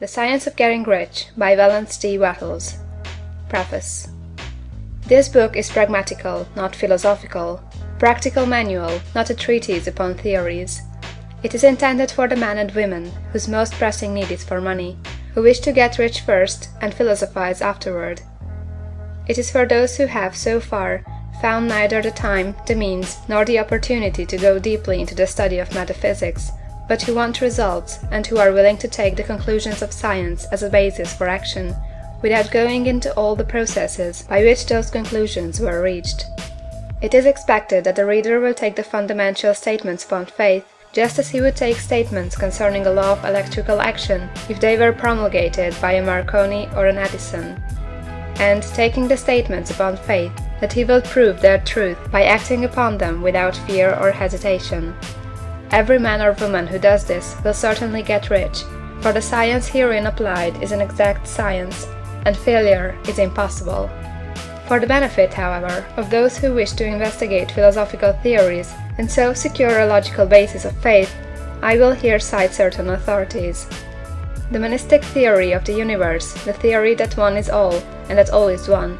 The Science of Getting Rich by Wattles. Preface. This book is pragmatical, not philosophical, practical manual, not a treatise upon theories. It is intended for the men and women whose most pressing need is for money, who wish to get rich first and philosophize afterward. It is for those who have, so far, found neither the time, the means, nor the opportunity to go deeply into the study of metaphysics, but who want results, and who are willing to take the conclusions of science as a basis for action, without going into all the processes by which those conclusions were reached. It is expected that the reader will take the fundamental statements upon faith, just as he would take statements concerning a law of electrical action if they were promulgated by a Marconi or an Edison, and, taking the statements upon faith, that he will prove their truth by acting upon them without fear or hesitation. Every man or woman who does this will certainly get rich, for the science herein applied is an exact science, and failure is impossible. For the benefit, however, of those who wish to investigate philosophical theories and so secure a logical basis of faith, I will here cite certain authorities. The monistic theory of the universe, the theory that one is all, and that all is one.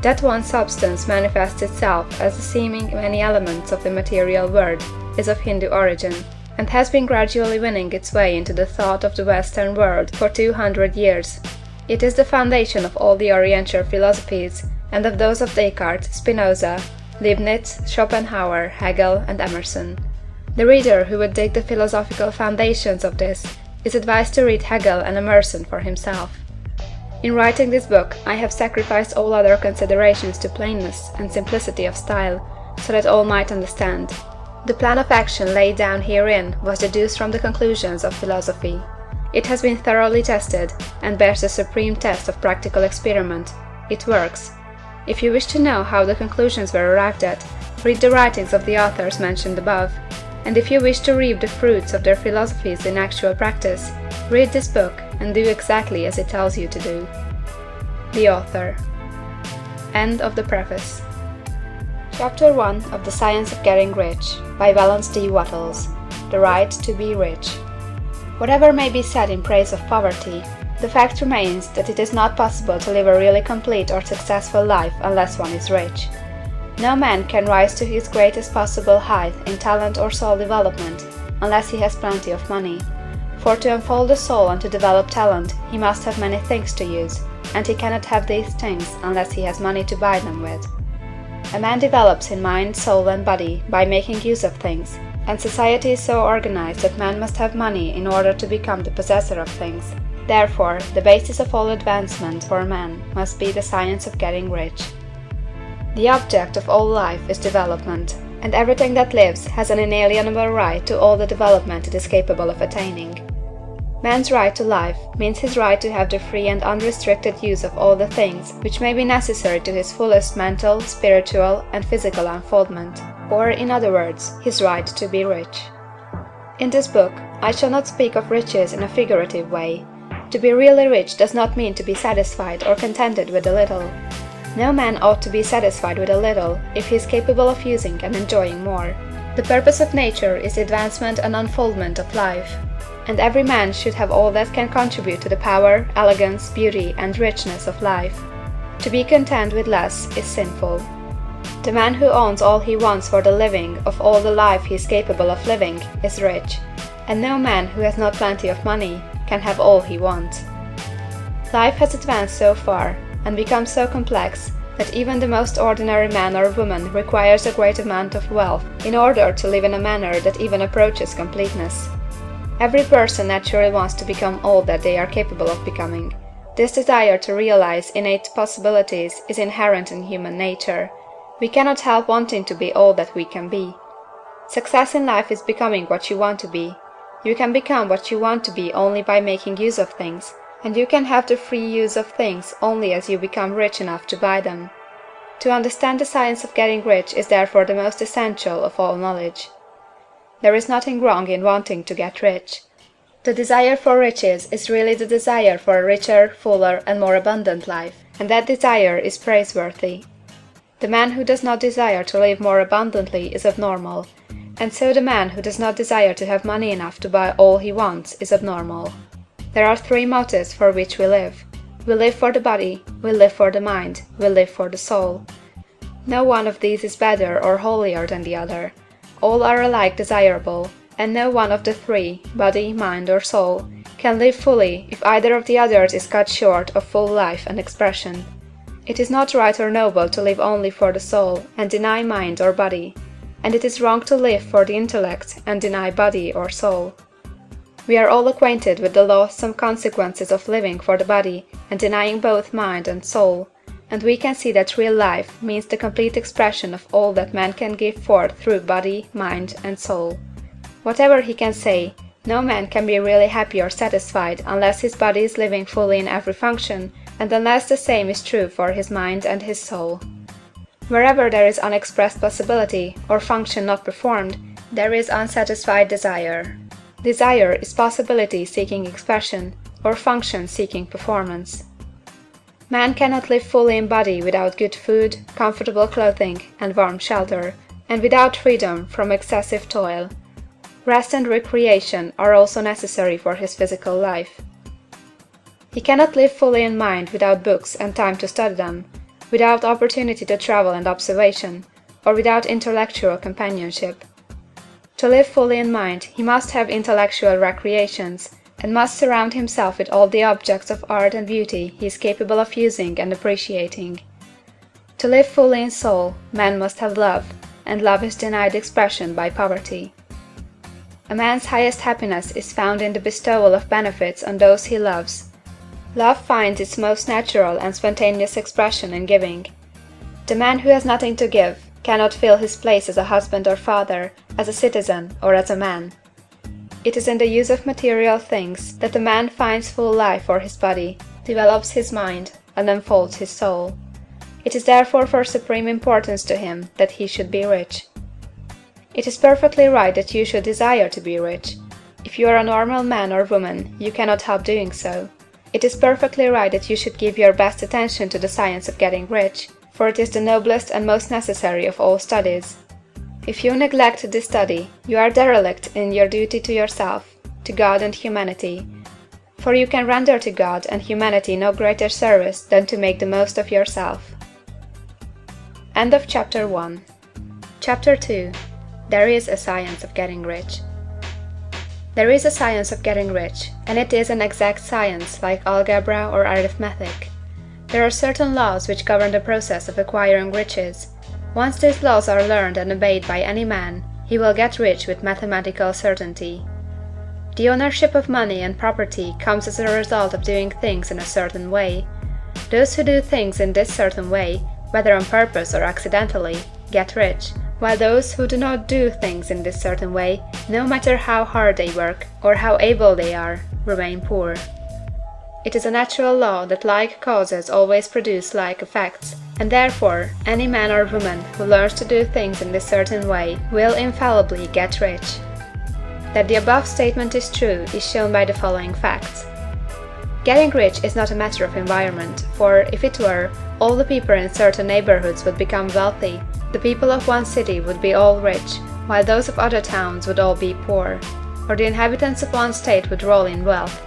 That one substance manifests itself as the seeming many elements of the material world, is of Hindu origin, and has been gradually winning its way into the thought of the Western world for 200 years. It is the foundation of all the Oriental philosophies, and of those of Descartes, Spinoza, Leibniz, Schopenhauer, Hegel, and Emerson. The reader who would dig the philosophical foundations of this is advised to read Hegel and Emerson for himself. In writing this book, I have sacrificed all other considerations to plainness and simplicity of style, so that all might understand. The plan of action laid down herein was deduced from the conclusions of philosophy. It has been thoroughly tested, and bears the supreme test of practical experiment. It works. If you wish to know how the conclusions were arrived at, read the writings of the authors mentioned above, and if you wish to reap the fruits of their philosophies in actual practice, read this book and do exactly as it tells you to do. The Author. End of the Preface. Chapter 1 of The Science of Getting Rich by Wattles. The Right to be Rich. Whatever may be said in praise of poverty, the fact remains that it is not possible to live a really complete or successful life unless one is rich. No man can rise to his greatest possible height in talent or soul development unless he has plenty of money. For to unfold the soul and to develop talent, he must have many things to use, and he cannot have these things unless he has money to buy them with. A man develops in mind, soul, and body by making use of things, and society is so organized that man must have money in order to become the possessor of things. Therefore, the basis of all advancement for man must be the science of getting rich. The object of all life is development, and everything that lives has an inalienable right to all the development it is capable of attaining. Man's right to life means his right to have the free and unrestricted use of all the things which may be necessary to his fullest mental, spiritual, and physical unfoldment, or, in other words, his right to be rich. In this book, I shall not speak of riches in a figurative way. To be really rich does not mean to be satisfied or contented with a little. No man ought to be satisfied with a little if he is capable of using and enjoying more. The purpose of nature is the advancement and unfoldment of life, and every man should have all that can contribute to the power, elegance, beauty, and richness of life. To be content with less is sinful. The man who owns all he wants for the living of all the life he is capable of living is rich, and no man who has not plenty of money can have all he wants. Life has advanced so far, and become so complex, that even the most ordinary man or woman requires a great amount of wealth in order to live in a manner that even approaches completeness. Every person naturally wants to become all that they are capable of becoming. This desire to realize innate possibilities is inherent in human nature. We cannot help wanting to be all that we can be. Success in life is becoming what you want to be. You can become what you want to be only by making use of things, and you can have the free use of things only as you become rich enough to buy them. To understand the science of getting rich is therefore the most essential of all knowledge. There is nothing wrong in wanting to get rich. The desire for riches is really the desire for a richer, fuller, and more abundant life, and that desire is praiseworthy. The man who does not desire to live more abundantly is abnormal, and so the man who does not desire to have money enough to buy all he wants is abnormal. There are three motives for which we live. We live for the body, we live for the mind, we live for the soul. No one of these is better or holier than the other. All are alike desirable, and no one of the three, body, mind, or soul, can live fully if either of the others is cut short of full life and expression. It is not right or noble to live only for the soul and deny mind or body, and it is wrong to live for the intellect and deny body or soul. We are all acquainted with the loathsome consequences of living for the body and denying both mind and soul, and we can see that real life means the complete expression of all that man can give forth through body, mind, and soul. Whatever he can say, no man can be really happy or satisfied unless his body is living fully in every function, and unless the same is true for his mind and his soul. Wherever there is unexpressed possibility, or function not performed, there is unsatisfied desire. Desire is possibility seeking expression, or function seeking performance. Man cannot live fully in body without good food, comfortable clothing, and warm shelter, and without freedom from excessive toil. Rest and recreation are also necessary for his physical life. He cannot live fully in mind without books and time to study them, without opportunity to travel and observation, or without intellectual companionship. To live fully in mind, he must have intellectual recreations, and must surround himself with all the objects of art and beauty he is capable of using and appreciating. To live fully in soul, man must have love, and love is denied expression by poverty. A man's highest happiness is found in the bestowal of benefits on those he loves. Love finds its most natural and spontaneous expression in giving. The man who has nothing to give cannot fill his place as a husband or father, as a citizen, or as a man. It is in the use of material things that a man finds full life for his body, develops his mind, and unfolds his soul. It is therefore for supreme importance to him that he should be rich. It is perfectly right that you should desire to be rich. If you are a normal man or woman, you cannot help doing so. It is perfectly right that you should give your best attention to the science of getting rich, for it is the noblest and most necessary of all studies. If you neglect this study, you are derelict in your duty to yourself, to God and humanity, for you can render to God and humanity no greater service than to make the most of yourself. End of Chapter 1. Chapter 2. There is a science of getting rich. There is a science of getting rich, and it is an exact science like algebra or arithmetic. There are certain laws which govern the process of acquiring riches. Once these laws are learned and obeyed by any man, he will get rich with mathematical certainty. The ownership of money and property comes as a result of doing things in a certain way. Those who do things in this certain way, whether on purpose or accidentally, get rich, while those who do not do things in this certain way, no matter how hard they work or how able they are, remain poor. It is a natural law that like causes always produce like effects, and therefore any man or woman who learns to do things in this certain way will infallibly get rich. That the above statement is true is shown by the following facts. Getting rich is not a matter of environment, for if it were, all the people in certain neighborhoods would become wealthy, the people of one city would be all rich, while those of other towns would all be poor, or the inhabitants of one state would roll in wealth,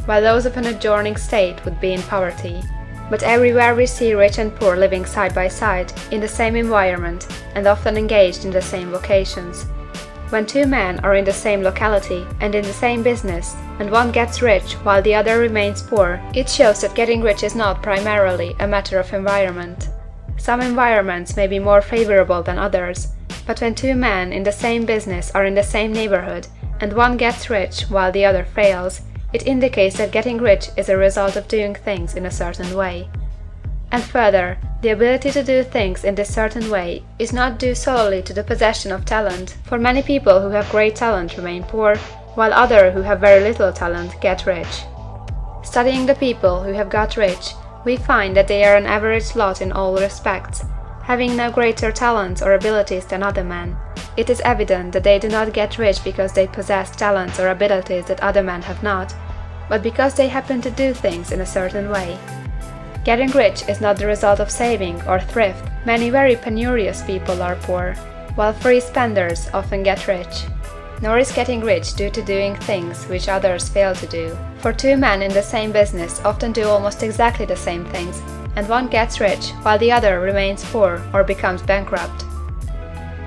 while those of an adjoining state would be in poverty. But everywhere we see rich and poor living side by side, in the same environment, and often engaged in the same vocations. When two men are in the same locality and in the same business, and one gets rich while the other remains poor, it shows that getting rich is not primarily a matter of environment. Some environments may be more favorable than others, but when two men in the same business are in the same neighborhood, and one gets rich while the other fails, it indicates that getting rich is a result of doing things in a certain way. And further, the ability to do things in this certain way is not due solely to the possession of talent, for many people who have great talent remain poor, while others who have very little talent get rich. Studying the people who have got rich, we find that they are an average lot in all respects, having no greater talents or abilities than other men. It is evident that they do not get rich because they possess talents or abilities that other men have not, but because they happen to do things in a certain way. Getting rich is not the result of saving or thrift. Many very penurious people are poor, while free spenders often get rich. nor is getting rich due to doing things which others fail to do. For two men in the same business often do almost exactly the same things, and one gets rich while the other remains poor or becomes bankrupt.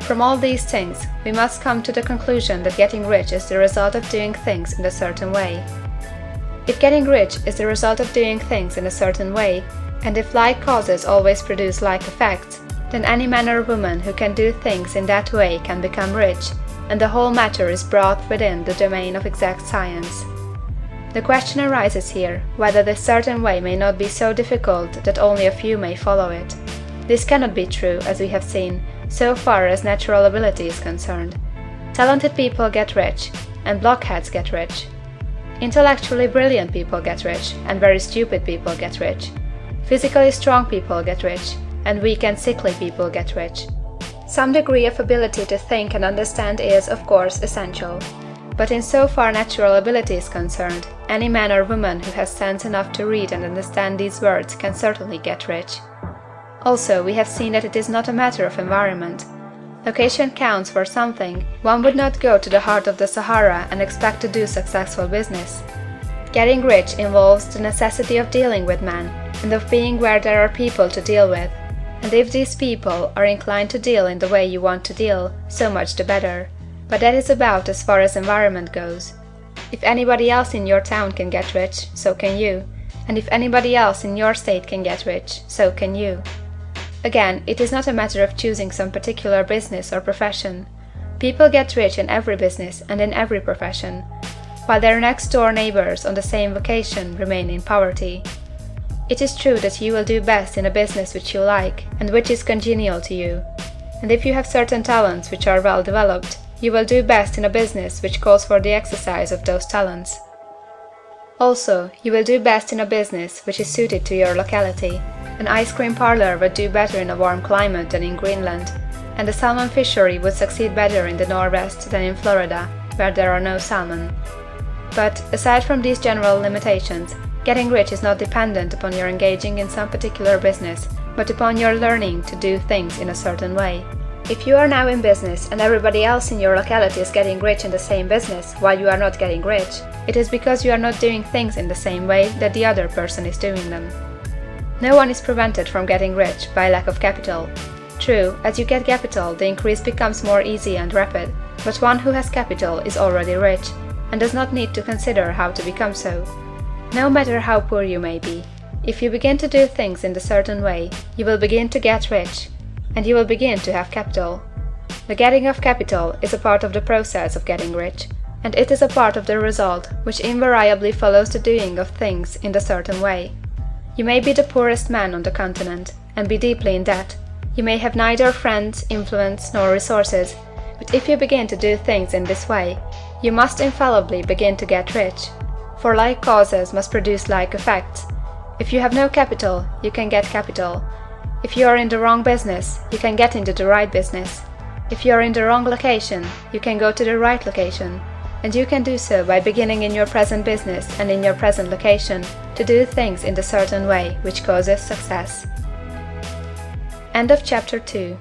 From all these things, we must come to the conclusion that getting rich is the result of doing things in a certain way. If getting rich is the result of doing things in a certain way, and if like causes always produce like effects, then any man or woman who can do things in that way can become rich, and the whole matter is brought within the domain of exact science. The question arises here, whether this certain way may not be so difficult that only a few may follow it. This cannot be true, as we have seen, so far as natural ability is concerned. Talented people get rich, and blockheads get rich. Intellectually brilliant people get rich, and very stupid people get rich. Physically strong people get rich, and weak and sickly people get rich. Some degree of ability to think and understand is, of course, essential. But in so far natural ability is concerned, any man or woman who has sense enough to read and understand these words can certainly get rich. Also, we have seen that it is not a matter of environment. Location counts for something. One would not go to the heart of the Sahara and expect to do successful business. Getting rich involves the necessity of dealing with men, and of being where there are people to deal with. And if these people are inclined to deal in the way you want to deal, so much the better. But that is about as far as environment goes. If anybody else in your town can get rich, so can you. And if anybody else in your state can get rich, so can you. Again, it is not a matter of choosing some particular business or profession. People get rich in every business and in every profession, while their next-door neighbors on the same vocation remain in poverty. It is true that you will do best in a business which you like, and which is congenial to you. And if you have certain talents which are well developed, you will do best in a business which calls for the exercise of those talents. Also, you will do best in a business which is suited to your locality. An ice cream parlor would do better in a warm climate than in Greenland, and a salmon fishery would succeed better in the Northwest than in Florida, where there are no salmon. But, aside from these general limitations, getting rich is not dependent upon your engaging in some particular business, but upon your learning to do things in a certain way. If you are now in business and everybody else in your locality is getting rich in the same business while you are not getting rich, it is because you are not doing things in the same way that the other person is doing them. No one is prevented from getting rich by lack of capital. True, as you get capital, the increase becomes more easy and rapid, but one who has capital is already rich, and does not need to consider how to become so. No matter how poor you may be, if you begin to do things in a certain way, you will begin to get rich, and you will begin to have capital. The getting of capital is a part of the process of getting rich, and it is a part of the result which invariably follows the doing of things in a certain way. You may be the poorest man on the continent, and be deeply in debt. You may have neither friends, influence, nor resources, but if you begin to do things in this way, you must infallibly begin to get rich, for like causes must produce like effects. If you have no capital, you can get capital. If you are in the wrong business, you can get into the right business. If you are in the wrong location, you can go to the right location, and you can do so by beginning in your present business and in your present location to do things in the certain way which causes success. End of chapter 2.